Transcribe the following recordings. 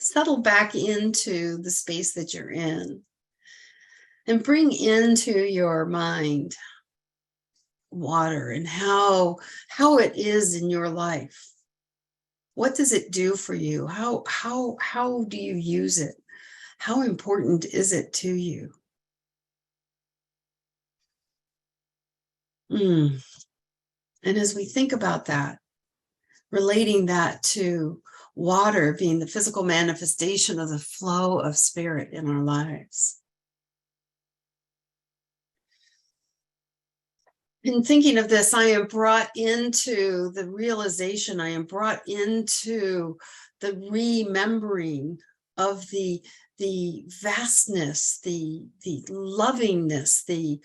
settle back into the space that you're in and bring into your mind water and how it is in your life. What does it do for you? How do you use it? How important is it to you? And as we think about that, relating that to water being the physical manifestation of the flow of spirit in our lives. In thinking of this, I am brought into the realization, I am brought into the remembering of the vastness, the lovingness, the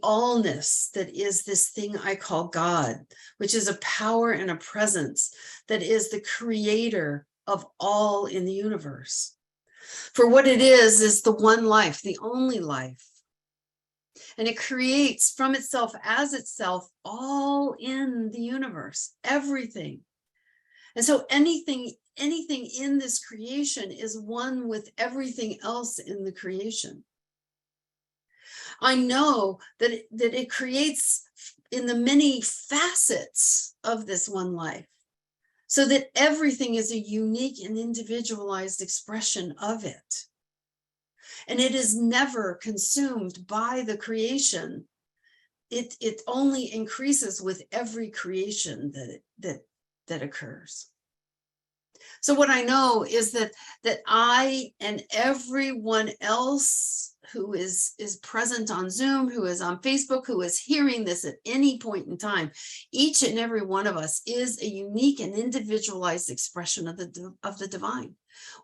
allness that is this thing I call God, which is a power and a presence that is the creator of all in the universe. For what it is the one life, the only life. And it creates from itself as itself all in the universe, everything. And so anything in this creation is one with everything else in the creation. I know that it creates in the many facets of this one life, so that everything is a unique and individualized expression of it. And it is never consumed by the creation. It only increases with every creation that occurs. So what I know is that I and everyone else who is present on Zoom, who is on Facebook, who is hearing this at any point in time, each and every one of us is a unique and individualized expression of the divine.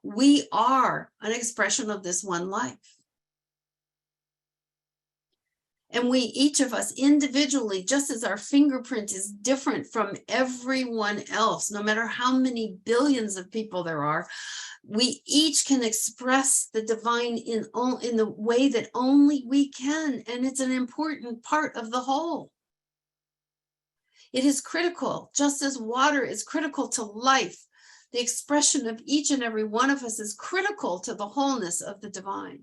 We are an expression of this one life. And we, each of us individually, just as our fingerprint is different from everyone else, no matter how many billions of people there are, we each can express the divine in the way that only we can. And it's an important part of the whole. It is critical, just as water is critical to life. The expression of each and every one of us is critical to the wholeness of the divine,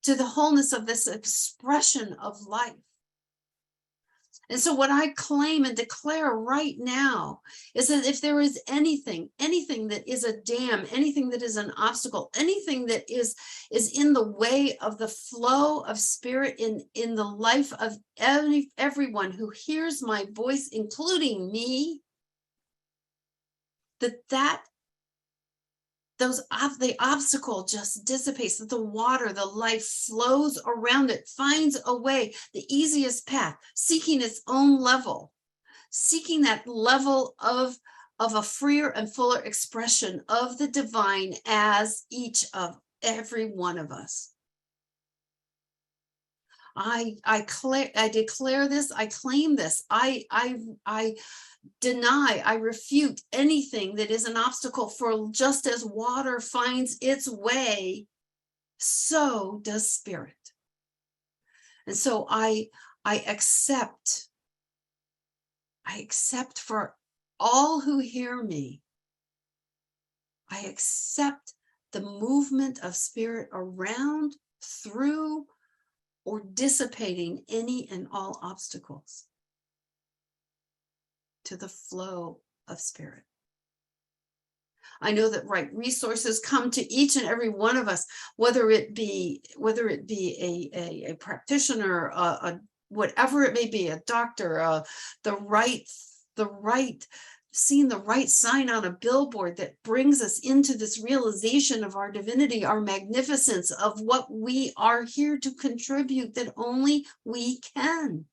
to the wholeness of this expression of life. And so what I claim and declare right now is that if there is anything that is a dam, anything that is an obstacle, anything that is in the way of the flow of spirit in the life of everyone who hears my voice, including me, the obstacle just dissipates, that the water, the life flows around it, finds a way, the easiest path, seeking its own level, seeking that level of a freer and fuller expression of the divine as each of every one of us. I declare this, I claim this, I deny, I refute anything that is an obstacle, for just as water finds its way, so does spirit. And so I accept for all who hear me, I accept the movement of spirit around, through, or dissipating any and all obstacles to the flow of spirit. I know that right resources come to each and every one of us, whether it be a practitioner, whatever it may be, a doctor, seeing the right sign on a billboard that brings us into this realization of our divinity, our magnificence, of what we are here to contribute, that only we can.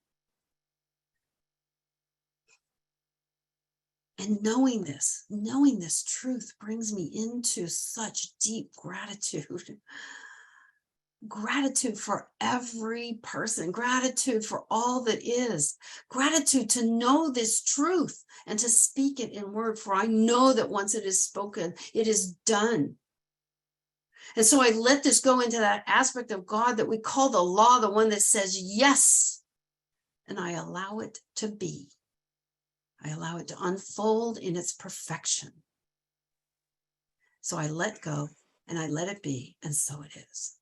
And knowing this truth brings me into such deep gratitude. Gratitude for every person, gratitude for all that is, gratitude to know this truth and to speak it in word, for I know that once it is spoken, it is done. And so I let this go into that aspect of God that we call the law, the one that says yes, and I allow it to be. I allow it to unfold in its perfection. So I let go and I let it be. And so it is.